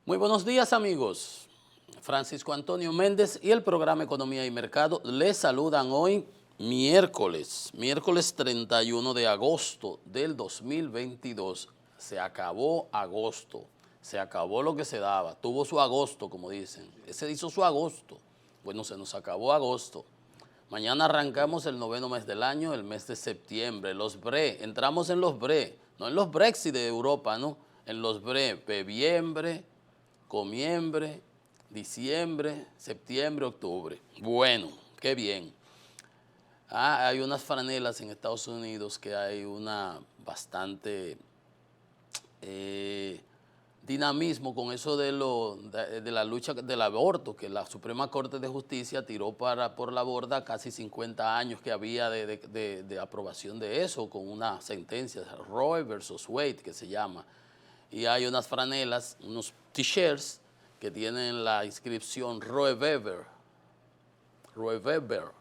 Muy buenos días, amigos. Francisco Antonio Méndez y el programa Economía y Mercado les saludan hoy miércoles 31 de agosto del 2022. Se acabó agosto, se acabó lo que se daba, tuvo su agosto, como dicen. Ese hizo su agosto. Bueno, se nos acabó agosto. Mañana arrancamos el noveno mes del año, el mes de septiembre, los BRE, entramos en los BRE, no en los Brexit de Europa, no, en los BRE, bebiembre, comiembre, diciembre, septiembre, octubre. Bueno, qué bien. Hay unas franelas en Estados Unidos que hay una bastante dinamismo con eso de la lucha del aborto, que la Suprema Corte de Justicia tiró por la borda casi 50 años que había de aprobación de eso, con una sentencia, Roe versus Wade, que se llama. Y hay unas franelas, unos t-shirts que tienen la inscripción Roe Weber, Roe Weber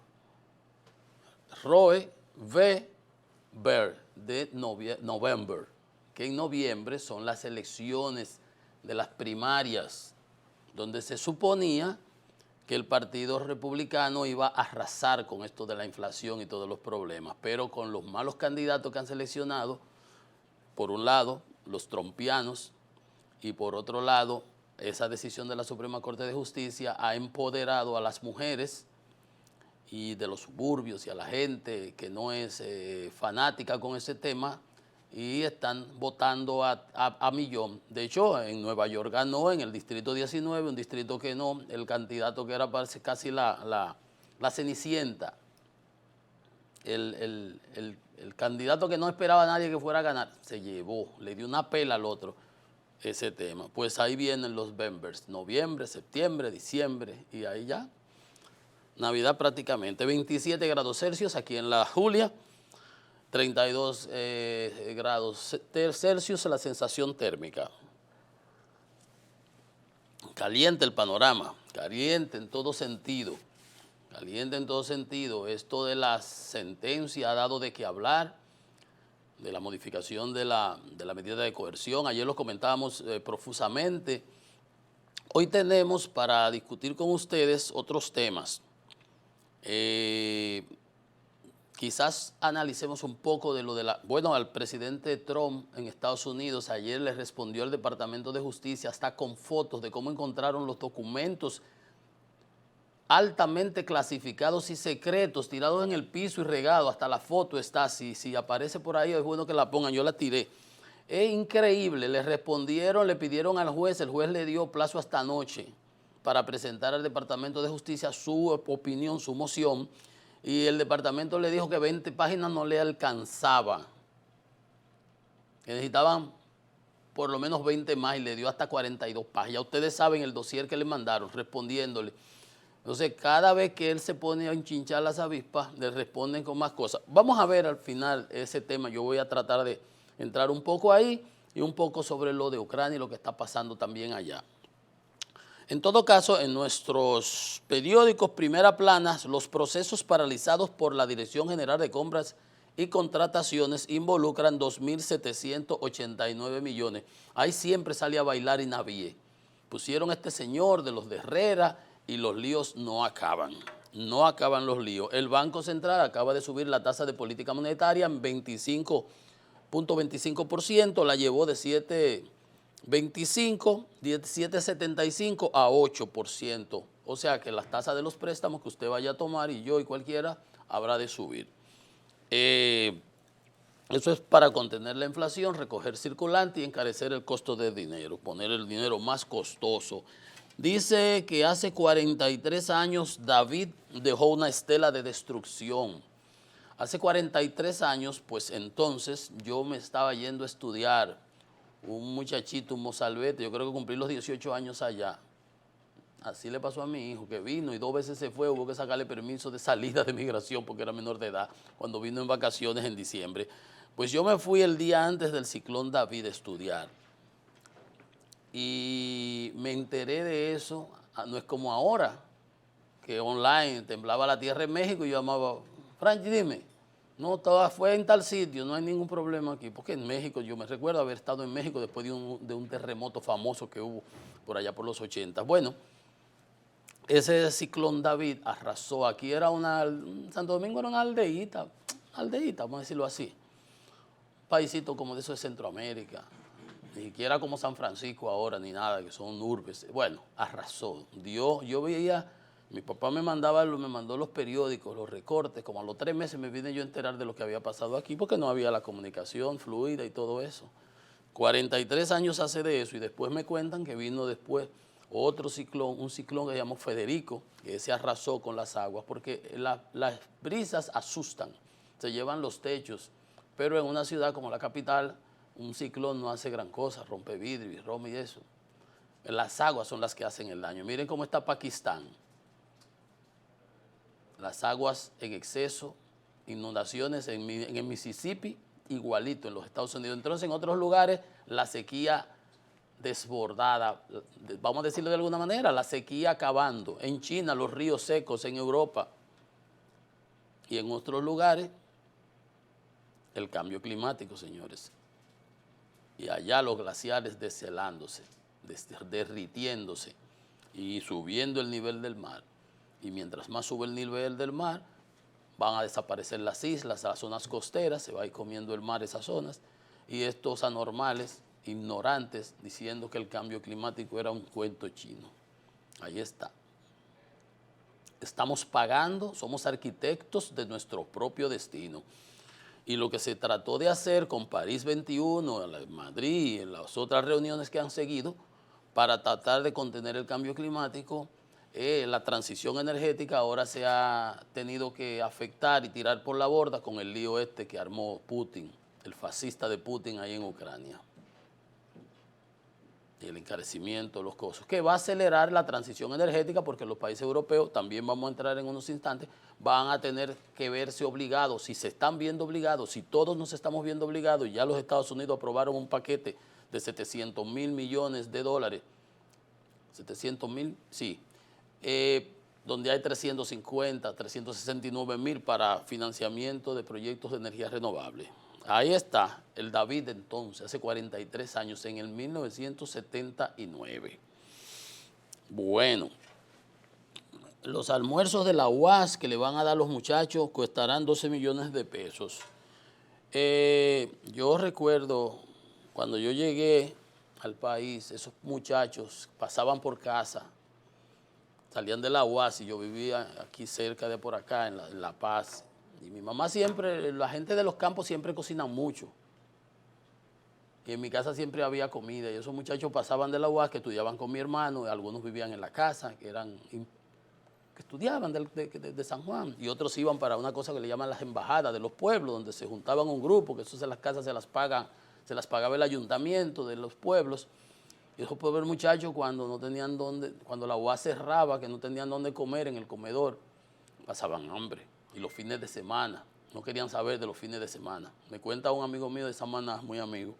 de November, que en noviembre son las elecciones de las primarias, donde se suponía que el Partido Republicano iba a arrasar con esto de la inflación y todos los problemas, pero con los malos candidatos que han seleccionado, por un lado, los trumpianos, y por otro lado, esa decisión de la Suprema Corte de Justicia ha empoderado a las mujeres y de los suburbios y a la gente que no es fanática con ese tema y están votando a millón. De hecho, en Nueva York ganó en el distrito 19, un distrito que no, el candidato que era parece casi la cenicienta, el candidato que no esperaba a nadie que fuera a ganar, se llevó, le dio una pela al otro ese tema. Pues ahí vienen los members, noviembre, septiembre, diciembre, y ahí ya, Navidad prácticamente. 27 grados Celsius aquí en la Julia, 32 grados Celsius la sensación térmica. Caliente el panorama, caliente en todo sentido. Caliente en todo sentido. Esto de la sentencia ha dado de qué hablar, de la modificación de la medida de coerción. Ayer lo comentábamos profusamente. Hoy tenemos para discutir con ustedes otros temas. Quizás analicemos un poco de lo de Bueno, al presidente Trump en Estados Unidos ayer le respondió el Departamento de Justicia hasta con fotos de cómo encontraron los documentos altamente clasificados y secretos, tirados en el piso y regados, hasta la foto está, si aparece por ahí es bueno que la pongan, yo la tiré. Es increíble, le respondieron, le pidieron al juez, el juez le dio plazo hasta anoche para presentar al Departamento de Justicia su opinión, su moción, y el departamento le dijo que 20 páginas no le alcanzaba, que necesitaban por lo menos 20 más y le dio hasta 42 páginas. Ya ustedes saben el dossier que le mandaron respondiéndole. Entonces, cada vez que él se pone a enchinchar las avispas, le responden con más cosas. Vamos a ver al final ese tema. Yo voy a tratar de entrar un poco ahí y un poco sobre lo de Ucrania y lo que está pasando también allá. En todo caso, en nuestros periódicos primera plana, los procesos paralizados por la Dirección General de Compras y Contrataciones involucran 2.789 millones. Ahí siempre sale a bailar Inavíe. Pusieron a este señor de los de Herrera y los líos no acaban. No acaban los líos. El Banco Central acaba de subir la tasa de política monetaria en 25.25%, la llevó de 7.75 a 8%. O sea que las tasas de los préstamos que usted vaya a tomar y yo y cualquiera habrá de subir. Eso es para contener la inflación, recoger circulante y encarecer el costo del dinero, poner el dinero más costoso. Dice que hace 43 años David dejó una estela de destrucción. Hace 43 años, pues entonces yo me estaba yendo a estudiar, un muchachito, un mozalbete, yo creo que cumplí los 18 años allá. Así le pasó a mi hijo, que vino y 2 veces se fue, hubo que sacarle permiso de salida de migración porque era menor de edad, cuando vino en vacaciones en diciembre. Pues yo me fui el día antes del ciclón David a estudiar y me enteré de eso, no es como ahora, que online temblaba la tierra en México y yo llamaba, Franchi, dime, No, todo fue en tal sitio, no hay ningún problema aquí, porque en México, yo me recuerdo haber estado en México después de un terremoto famoso que hubo por allá por los 80. Bueno, ese ciclón David arrasó, aquí era Santo Domingo era una aldeíta, vamos a decirlo así, paisito como de eso de Centroamérica, ni siquiera como San Francisco ahora, ni nada, que son urbes. Bueno, arrasó, yo veía, mi papá me mandó los periódicos, los recortes, como a los 3 meses me vine yo a enterar de lo que había pasado aquí, porque no había la comunicación fluida y todo eso. 43 años hace de eso, y después me cuentan que vino después otro ciclón, un ciclón que se llamó Federico, que se arrasó con las aguas, porque las brisas asustan, se llevan los techos, pero en una ciudad como la capital, un ciclón no hace gran cosa, rompe vidrio y rompe y eso. Las aguas son las que hacen el daño. Miren cómo está Pakistán. Las aguas en exceso, inundaciones en el Mississippi, igualito en los Estados Unidos. Entonces, en otros lugares, la sequía desbordada, vamos a decirlo de alguna manera, la sequía acabando. En China, los ríos secos, en Europa y en otros lugares, el cambio climático, señores. Y allá los glaciares deshelándose, derritiéndose y subiendo el nivel del mar. Y mientras más sube el nivel del mar, van a desaparecer las islas, las zonas costeras, se va a ir comiendo el mar esas zonas, y estos anormales, ignorantes, diciendo que el cambio climático era un cuento chino. Ahí está. Estamos pagando, somos arquitectos de nuestro propio destino. Y lo que se trató de hacer con París 21, en Madrid, en las otras reuniones que han seguido, para tratar de contener el cambio climático, la transición energética ahora se ha tenido que afectar y tirar por la borda con el lío este que armó Putin, el fascista de Putin ahí en Ucrania. Y el encarecimiento de los costos, que va a acelerar la transición energética, porque los países europeos, también vamos a entrar en unos instantes, van a tener que verse obligados, si se están viendo obligados, si todos nos estamos viendo obligados, y ya los Estados Unidos aprobaron un paquete de 700.000 millones de dólares, 700.000, sí, donde hay 369.000 para financiamiento de proyectos de energía renovable. Ahí está el David entonces, hace 43 años, en el 1979. Bueno, los almuerzos de la UAS que le van a dar los muchachos costarán 12 millones de pesos. Yo recuerdo cuando yo llegué al país, esos muchachos pasaban por casa, salían de la UAS, y yo vivía aquí cerca de por acá, en La Paz. Y mi mamá siempre, la gente de los campos siempre cocinan mucho. Y en mi casa siempre había comida. Y esos muchachos pasaban de la UAS, que estudiaban con mi hermano, y algunos vivían en la casa, que estudiaban de San Juan. Y otros iban para una cosa que le llaman las embajadas de los pueblos, donde se juntaban un grupo, que eso en las casas se las pagaba el ayuntamiento de los pueblos. Y esos pobres muchachos, cuando no tenían cuando la UAS cerraba, que no tenían dónde comer en el comedor, pasaban hambre. Y los fines de semana, no querían saber de los fines de semana. Me cuenta un amigo mío de Samaná, muy amigo,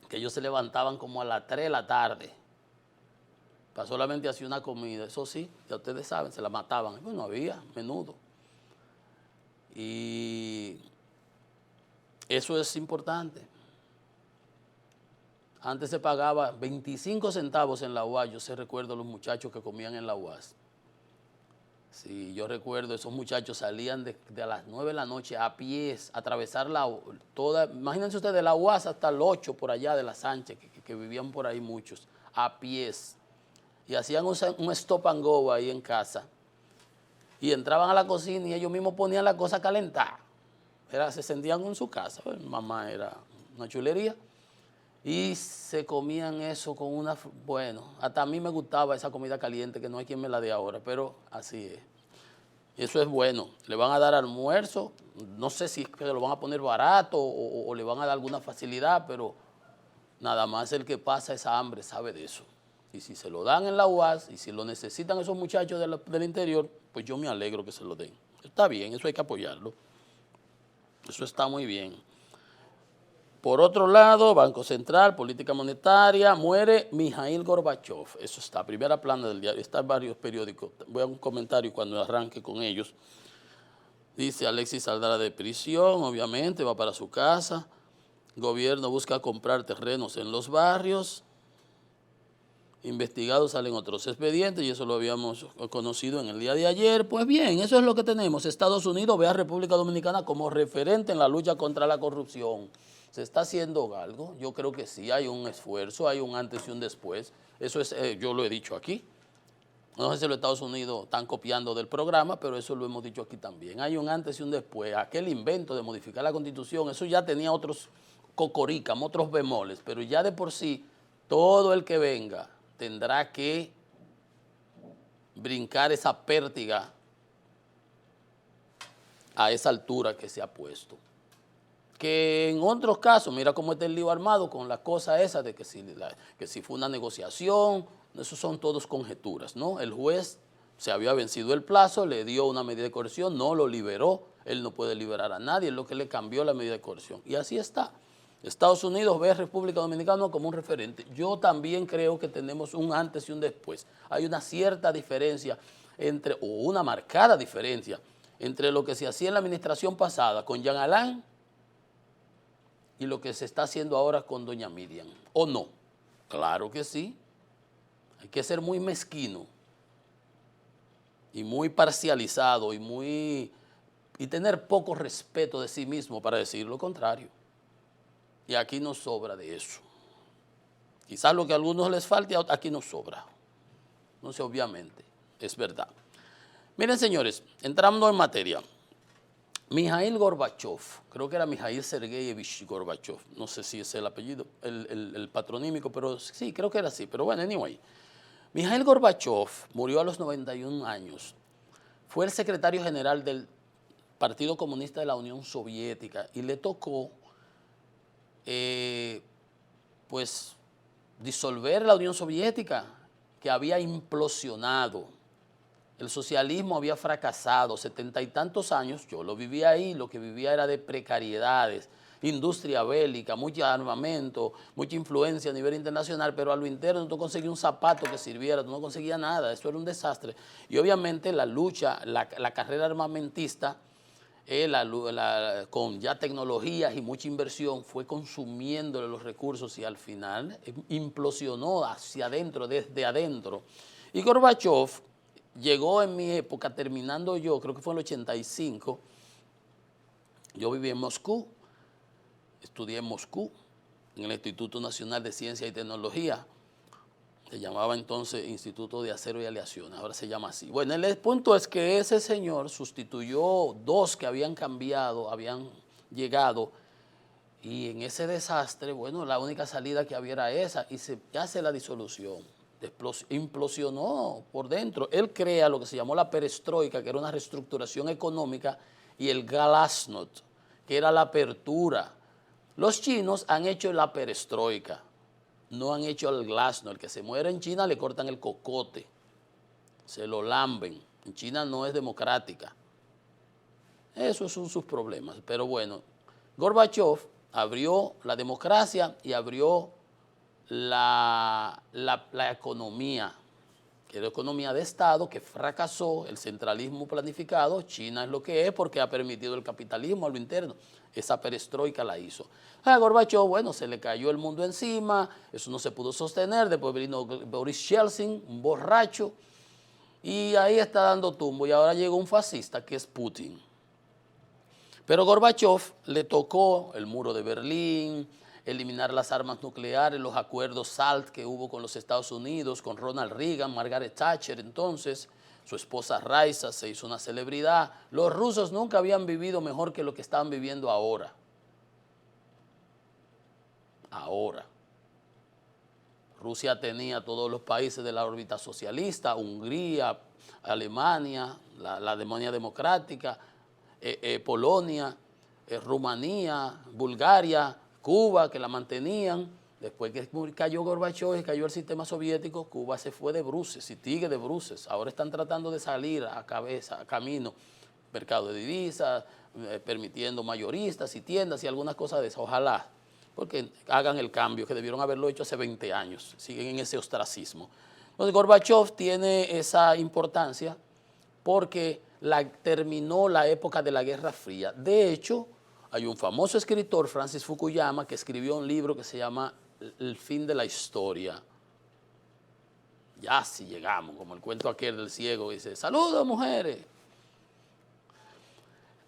que ellos se levantaban como a las 3 de la tarde para solamente hacer una comida. Eso sí, ya ustedes saben, se la mataban. Bueno, había menudo. Y eso es importante. Antes se pagaba 25 centavos en la UAS. Yo se recuerdo los muchachos que comían en la UAS. Sí, yo recuerdo, esos muchachos salían de las 9 de la noche a pies, a atravesar toda, imagínense ustedes, de la UAS hasta el 8 por allá de la Sánchez, que vivían por ahí muchos, a pies. Y hacían un stop and go ahí en casa. Y entraban a la cocina y ellos mismos ponían la cosa a calentar. Se sentían en su casa, mamá era una chulería. Y se comían eso con bueno, hasta a mí me gustaba esa comida caliente, que no hay quien me la dé ahora, pero así es. Eso es bueno. Le van a dar almuerzo, no sé si es que lo van a poner barato o le van a dar alguna facilidad, pero nada más el que pasa esa hambre sabe de eso. Y si se lo dan en la UAS, y si lo necesitan esos muchachos del interior, pues yo me alegro que se lo den. Está bien, eso hay que apoyarlo. Eso está muy bien. Por otro lado, Banco Central, política monetaria, muere Mikhail Gorbachev. Eso está, primera plana del diario, está en varios periódicos. Voy a un comentario cuando arranque con ellos. Dice Alexis saldrá de prisión, obviamente, va para su casa. Gobierno busca comprar terrenos en los barrios. Investigados salen otros expedientes y eso lo habíamos conocido en el día de ayer. Pues bien, eso es lo que tenemos. Estados Unidos ve a República Dominicana como referente en la lucha contra la corrupción. ¿Se está haciendo algo? Yo creo que sí, hay un esfuerzo, hay un antes y un después. Eso es, yo lo he dicho aquí. No sé si los Estados Unidos están copiando del programa, pero eso lo hemos dicho aquí también. Hay un antes y un después. Aquel invento de modificar la Constitución, eso ya tenía otros cocoricam, otros bemoles, pero ya de por sí, todo el que venga tendrá que brincar esa pértiga a esa altura que se ha puesto. Que en otros casos, mira cómo está el lío armado con la cosa esa de que si fue una negociación, eso son todos conjeturas, ¿no? El juez se había vencido el plazo, le dio una medida de coerción, no lo liberó, él no puede liberar a nadie, es lo que le cambió la medida de coerción. Y así está. Estados Unidos ve a República Dominicana como un referente. Yo también creo que tenemos un antes y un después. Hay una cierta diferencia o una marcada diferencia entre lo que se hacía en la administración pasada con Jean Alain y lo que se está haciendo ahora con doña Miriam. ¿O no? Claro que sí. Hay que ser muy mezquino y muy parcializado y tener poco respeto de sí mismo para decir lo contrario. Y aquí nos sobra de eso. Quizás lo que a algunos les falte, aquí nos sobra. No sé, obviamente, es verdad. Miren, señores, entrando en materia. Mijail Gorbachev, creo que era Mijail Sergeyevich Gorbachev, no sé si es el apellido, el patronímico, pero sí, creo que era así, pero bueno, anyway. Mijail Gorbachev murió a los 91 años, fue el secretario general del Partido Comunista de la Unión Soviética y le tocó, pues, disolver la Unión Soviética, que había implosionado. El socialismo había fracasado, 70 y tantos años, yo lo vivía ahí, lo que vivía era de precariedades, industria bélica, mucho armamento, mucha influencia a nivel internacional, pero a lo interno tú conseguías un zapato que sirviera, tú no conseguías nada, eso era un desastre. Y obviamente la lucha, la carrera armamentista, con ya tecnologías y mucha inversión, fue consumiéndole los recursos y al final implosionó hacia adentro, desde adentro. Y Gorbachev llegó en mi época, terminando yo, creo que fue en el 85, yo viví en Moscú, estudié en Moscú, en el Instituto Nacional de Ciencia y Tecnología, se llamaba entonces Instituto de Acero y Aleaciones, ahora se llama así. Bueno, el punto es que ese señor sustituyó dos que habían cambiado, habían llegado, y en ese desastre, bueno, la única salida que había era esa, y se hace la disolución. Implosionó por dentro. Él crea lo que se llamó la perestroika, que era una reestructuración económica, y el glasnost, que era la apertura. Los chinos han hecho la perestroika, no han hecho el glasnost. El que se muere en China le cortan el cocote, se lo lamben. En China no es democrática. Esos son sus problemas. Pero bueno, Gorbachev abrió la democracia y abrió la economía, que era economía de Estado, que fracasó, el centralismo planificado. China es lo que es porque ha permitido el capitalismo a lo interno. Esa perestroika la hizo. A Gorbachev, bueno, se le cayó el mundo encima, eso no se pudo sostener, después vino Boris Yeltsin, un borracho, y ahí está dando tumbo, y ahora llegó un fascista que es Putin. Pero Gorbachev le tocó el muro de Berlín, eliminar las armas nucleares, los acuerdos SALT que hubo con los Estados Unidos, con Ronald Reagan, Margaret Thatcher entonces, su esposa Raisa se hizo una celebridad. Los rusos nunca habían vivido mejor que lo que estaban viviendo ahora. Ahora. Rusia tenía todos los países de la órbita socialista, Hungría, Alemania, la Alemania democrática, Polonia, Rumanía, Bulgaria, Cuba, que la mantenían. Después que cayó Gorbachev y cayó el sistema soviético, Cuba se fue de bruces y sigue de bruces. Ahora están tratando de salir a camino, mercado de divisas, permitiendo mayoristas y tiendas y algunas cosas de esas. Ojalá, porque hagan el cambio, que debieron haberlo hecho hace 20 años. Siguen en ese ostracismo. Entonces Gorbachev tiene esa importancia porque terminó la época de la Guerra Fría. De hecho, hay un famoso escritor, Francis Fukuyama, que escribió un libro que se llama El fin de la historia. Ya si llegamos, como el cuento aquel del ciego, que dice, saludos mujeres.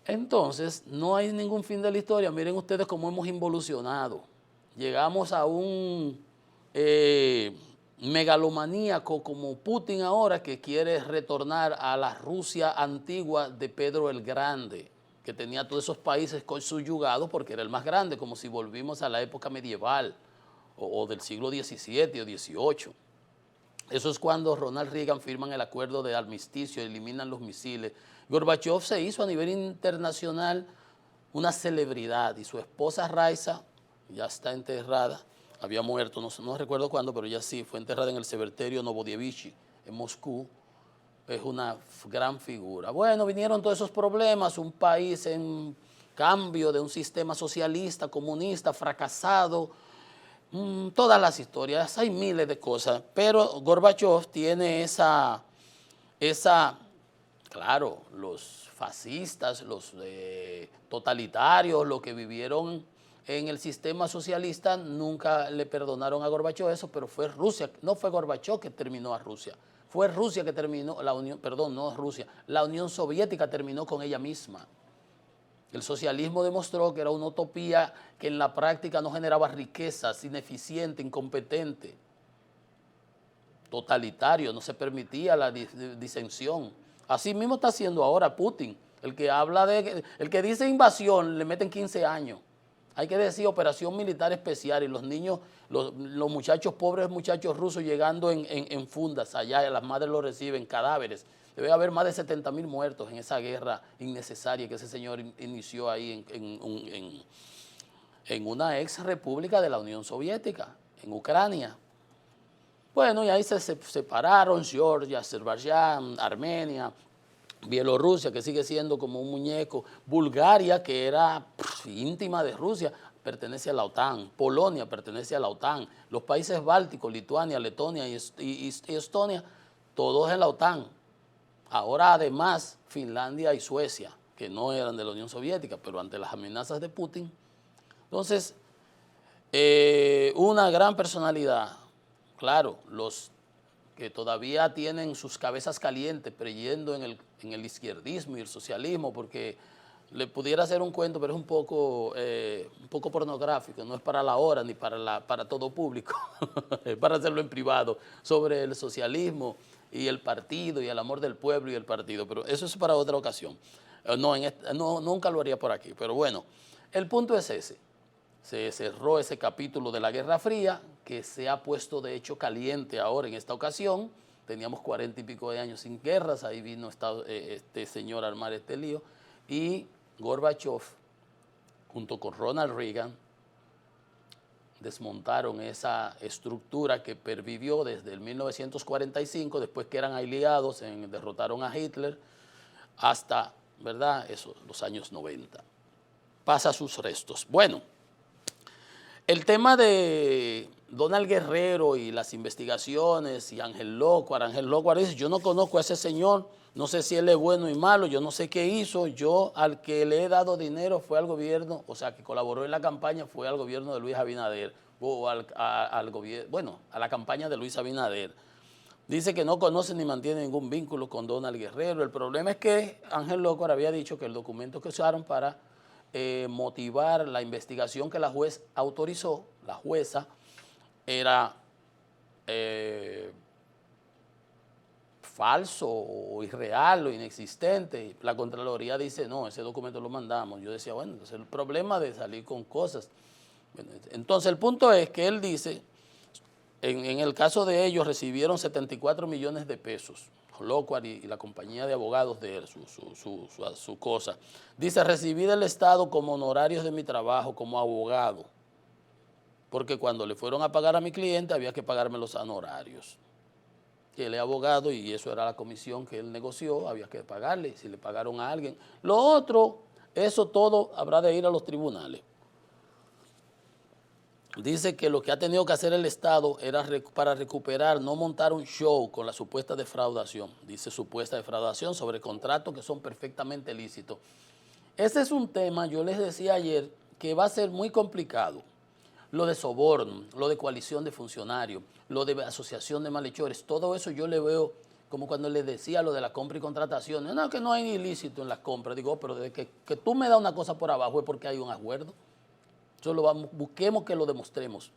Entonces, no hay ningún fin de la historia. Miren ustedes cómo hemos involucionado. Llegamos a un megalomaníaco como Putin ahora, que quiere retornar a la Rusia antigua de Pedro el Grande, que tenía todos esos países subyugados porque era el más grande, como si volvimos a la época medieval o del siglo XVII o XVIII. Eso es cuando Ronald Reagan firman el acuerdo de armisticio, eliminan los misiles. Gorbachev se hizo a nivel internacional una celebridad y su esposa Raisa ya está enterrada, había muerto, no recuerdo cuándo, pero ella sí, fue enterrada en el cementerio Novodievichy en Moscú. Es una gran figura. Bueno, vinieron todos esos problemas, un país en cambio de un sistema socialista, comunista, fracasado, todas las historias, hay miles de cosas, pero Gorbachev tiene claro, los fascistas, los totalitarios, los que vivieron en el sistema socialista, nunca le perdonaron a Gorbachev eso, pero fue Rusia, no fue Gorbachev que terminó a Rusia, fue Rusia que terminó, la Unión Soviética terminó con ella misma. El socialismo demostró que era una utopía que en la práctica no generaba riquezas, ineficiente, incompetente, totalitario, no se permitía la disensión. Así mismo está haciendo ahora Putin. El que dice invasión le meten 15 años. Hay que decir operación militar especial y los niños, los muchachos, pobres muchachos rusos llegando en fundas allá, las madres los reciben, cadáveres. Debe haber más de 70.000 muertos en esa guerra innecesaria que ese señor inició ahí en una ex república de la Unión Soviética, en Ucrania. Bueno, y ahí se separaron Georgia, Azerbaiyán, Armenia, Bielorrusia, que sigue siendo como un muñeco, Bulgaria, que era íntima de Rusia, pertenece a la OTAN, Polonia pertenece a la OTAN, los países bálticos, Lituania, Letonia y Estonia, todos en la OTAN. Ahora además Finlandia y Suecia, que no eran de la Unión Soviética, pero ante las amenazas de Putin. Entonces, una gran personalidad, claro, los que todavía tienen sus cabezas calientes creyendo en el izquierdismo y el socialismo, porque le pudiera hacer un cuento, pero es un poco pornográfico, no es para la hora ni para todo público, es para hacerlo en privado, sobre el socialismo y el partido y el amor del pueblo y el partido, pero eso es para otra ocasión. Nunca lo haría por aquí, pero bueno, el punto es ese. Se cerró ese capítulo de la Guerra Fría, que se ha puesto de hecho caliente ahora en esta ocasión. Teníamos 40 y pico de años sin guerras, ahí vino este señor a armar este lío, y Gorbachev, junto con Ronald Reagan, desmontaron esa estructura que pervivió desde el 1945, después que eran aliados, derrotaron a Hitler, hasta, ¿verdad?, los años 90. Pasa sus restos. Bueno, el tema de Donald Guerrero y las investigaciones y Ángel Lócuar dice, yo no conozco a ese señor, no sé si él es bueno y malo, yo no sé qué hizo, yo al que le he dado dinero fue al gobierno, o sea, que colaboró en la campaña fue al gobierno de Luis Abinader, o a la campaña de Luis Abinader. Dice que no conoce ni mantiene ningún vínculo con Donald Guerrero. El problema es que Ángel Lócuar había dicho que el documento que usaron para motivar la investigación que la juez autorizó, la jueza, era falso o irreal o inexistente. La Contraloría dice, no, ese documento lo mandamos. Yo decía, bueno, entonces el problema de salir con cosas. Entonces el punto es que él dice, en el caso de ellos recibieron 74 millones de pesos, Lócuar y la compañía de abogados de él, su cosa. Dice, recibí del Estado como honorarios de mi trabajo como abogado, porque cuando le fueron a pagar a mi cliente había que pagarme los honorarios. Y él es abogado y eso era la comisión que él negoció, había que pagarle, si le pagaron a alguien. Lo otro, eso todo habrá de ir a los tribunales. Dice que lo que ha tenido que hacer el Estado era para recuperar, no montar un show con la supuesta defraudación. Dice supuesta defraudación sobre contratos que son perfectamente lícitos. Ese es un tema, yo les decía ayer, que va a ser muy complicado. Lo de soborno, lo de coalición de funcionarios, lo de asociación de malhechores, todo eso yo le veo como cuando les decía lo de la compra y contratación. No, que no hay ilícito en las compras. Digo, pero desde que tú me das una cosa por abajo es porque hay un acuerdo. Solo busquemos que lo demostremos.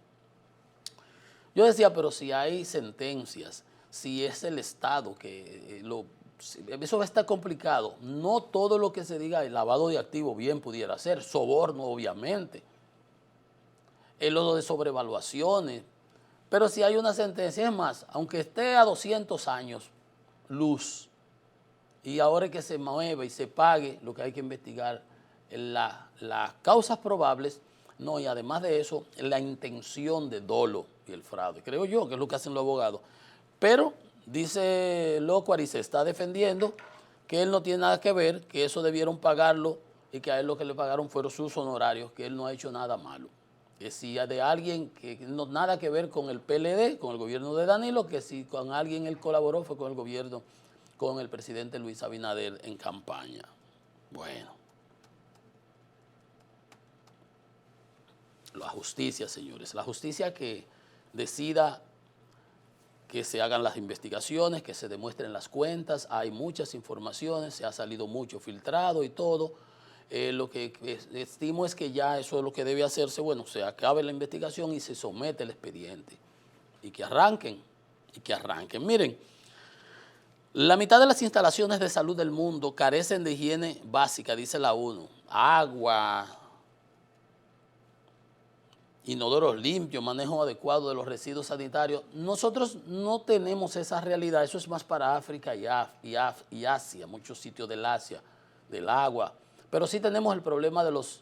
Yo decía, pero si hay sentencias, si es el Estado que eso va a estar complicado. No todo lo que se diga el lavado de activos bien pudiera ser, soborno obviamente, lo de sobrevaluaciones, pero si hay una sentencia, es más, aunque esté a 200 años luz y ahora es que se mueve y se pague, lo que hay que investigar las causas probables. No, y además de eso, la intención de dolo y el fraude. Creo yo que es lo que hacen los abogados. Pero dice Locuar y se está defendiendo que él no tiene nada que ver, que eso debieron pagarlo y que a él lo que le pagaron fueron sus honorarios, que él no ha hecho nada malo. Que si de alguien que no nada que ver con el PLD, con el gobierno de Danilo, que si con alguien él colaboró fue con el gobierno, con el presidente Luis Abinader en campaña. Bueno. La justicia, señores, la justicia que decida que se hagan las investigaciones, que se demuestren las cuentas, hay muchas informaciones, se ha salido mucho filtrado y todo. Lo que estimo es que ya eso es lo que debe hacerse, bueno, se acabe la investigación y se somete el expediente. Y que arranquen, Miren, la mitad de las instalaciones de salud del mundo carecen de higiene básica, dice la ONU. Agua, inodoros limpios, manejo adecuado de los residuos sanitarios. Nosotros no tenemos esa realidad, eso es más para África y Asia, muchos sitios del Asia, del agua. Pero sí tenemos el problema de los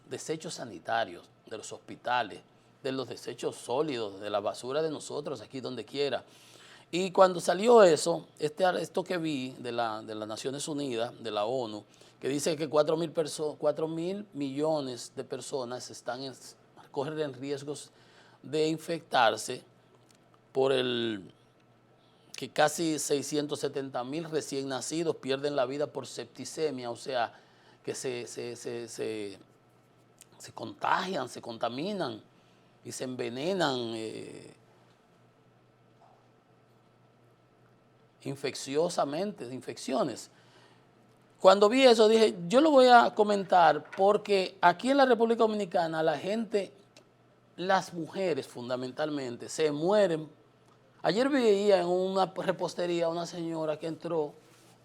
desechos sanitarios, de los hospitales, de los desechos sólidos, de la basura de nosotros, aquí donde quiera. Y cuando salió eso, esto que vi de las Naciones Unidas, de la ONU, que dice que 4.000 millones de personas corren riesgos de infectarse por que casi 670.000 recién nacidos pierden la vida por septicemia, o sea, que se contagian, se contaminan y se envenenan infecciones. Cuando vi eso dije, yo lo voy a comentar porque aquí en la República Dominicana la gente, las mujeres fundamentalmente, se mueren. Ayer veía en una repostería una señora que entró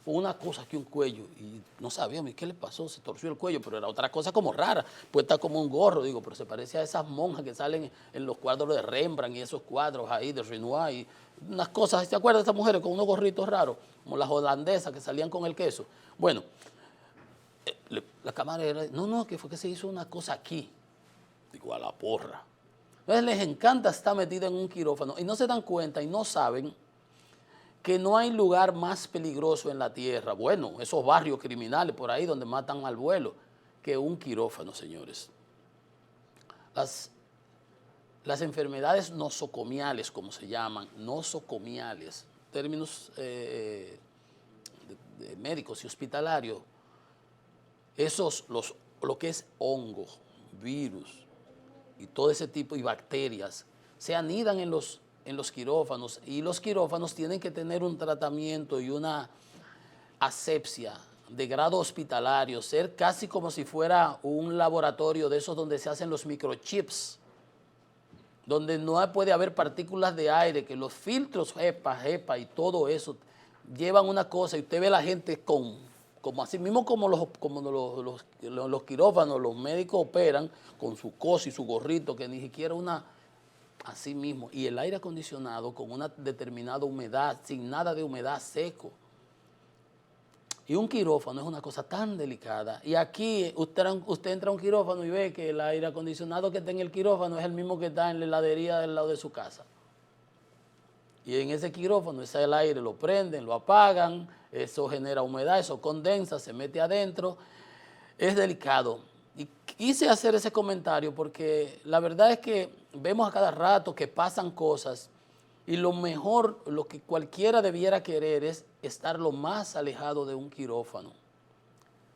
con una cosa aquí, un cuello, y no sabía qué le pasó, se torció el cuello, pero era otra cosa como rara, puesta como un gorro, digo, pero se parece a esas monjas que salen en los cuadros de Rembrandt y esos cuadros ahí de Renoir, y unas cosas, ¿se acuerdan de esas mujeres con unos gorritos raros, como las holandesas que salían con el queso? Bueno, la camarera, no, que fue que se hizo una cosa aquí, digo, a la porra. Entonces les encanta estar metida en un quirófano y no se dan cuenta y no saben que no hay lugar más peligroso en la tierra, bueno, esos barrios criminales por ahí donde matan al vuelo, que un quirófano, señores. Las enfermedades nosocomiales, como se llaman, nosocomiales, términos de médicos y hospitalarios, lo que es hongo, virus y todo ese tipo de bacterias, se anidan en los quirófanos y los quirófanos tienen que tener un tratamiento y una asepsia de grado hospitalario, ser casi como si fuera un laboratorio de esos donde se hacen los microchips, donde no puede haber partículas de aire, que los filtros HEPA y todo eso llevan una cosa y usted ve a la gente como así mismo como los quirófanos, los médicos operan con su cosa y su gorrito, que ni siquiera así mismo, y el aire acondicionado con una determinada humedad, sin nada de humedad, seco. Y un quirófano es una cosa tan delicada. Y aquí usted entra a un quirófano y ve que el aire acondicionado que está en el quirófano es el mismo que está en la heladería del lado de su casa. Y en ese quirófano, el aire lo prenden, lo apagan, eso genera humedad, eso condensa, se mete adentro. Es delicado. Y quise hacer ese comentario porque la verdad es que vemos a cada rato que pasan cosas y lo mejor, lo que cualquiera debiera querer es estar lo más alejado de un quirófano.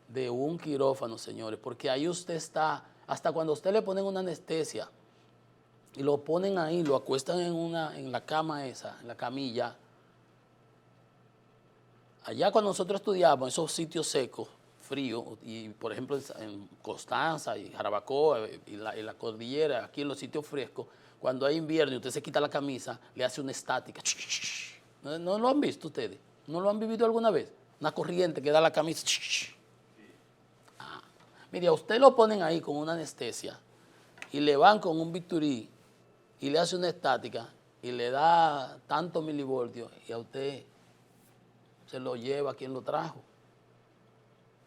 De un quirófano, señores, porque ahí usted está, hasta cuando a usted le ponen una anestesia y lo ponen ahí, lo acuestan en la cama esa, en la camilla. Allá cuando nosotros estudiamos esos sitios secos, fríos, y por ejemplo en Constanza y Jarabacoa y la cordillera, aquí en los sitios frescos, cuando hay invierno y usted se quita la camisa, le hace una estática. ¿No lo han visto ustedes? ¿No lo han vivido alguna vez? Una corriente que da la camisa. Mire, a usted lo ponen ahí con una anestesia y le van con un bisturí y le hace una estática y le da tantos milivoltios y a usted se lo lleva quien lo trajo.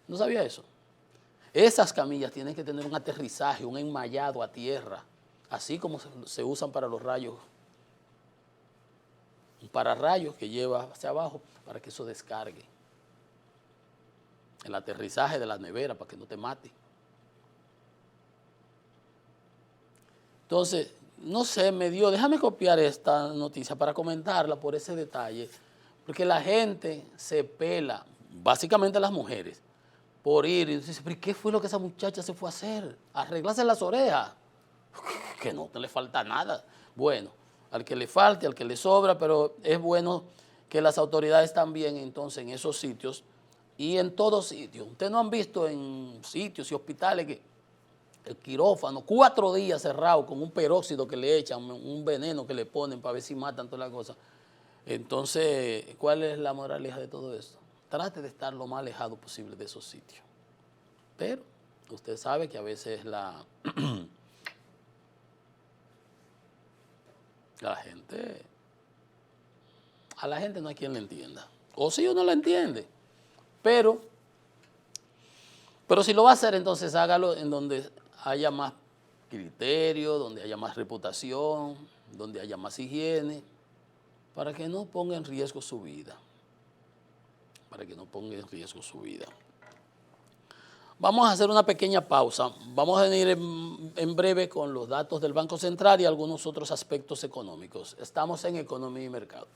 ¿No sabía eso? Esas camillas tienen que tener un aterrizaje, un enmayado a tierra, así como se usan para los rayos. Un pararrayos que lleva hacia abajo para que eso descargue. El aterrizaje de la nevera para que no te mate. Entonces, no sé, déjame copiar esta noticia para comentarla por ese detalle, porque la gente se pela, básicamente las mujeres, por ir y dice, pero ¿qué fue lo que esa muchacha se fue a hacer? Arreglarse las orejas, que no le falta nada. Bueno, al que le falte, al que le sobra, pero es bueno que las autoridades también entonces en esos sitios y en todos sitios. Ustedes no han visto en sitios y hospitales que el quirófano, 4 días cerrado con un peróxido que le echan, un veneno que le ponen para ver si matan todas las cosas. Entonces, ¿cuál es la moraleja de todo esto? Trate de estar lo más alejado posible de esos sitios. Pero usted sabe que a veces la gente no hay quien le entienda. O sí o no la entiende. Pero si lo va a hacer, entonces hágalo en donde haya más criterio, donde haya más reputación, donde haya más higiene, para que no ponga en riesgo su vida. Para que no ponga en riesgo su vida. Vamos a hacer una pequeña pausa. Vamos a venir en breve con los datos del Banco Central y algunos otros aspectos económicos. Estamos en Economía y Mercado.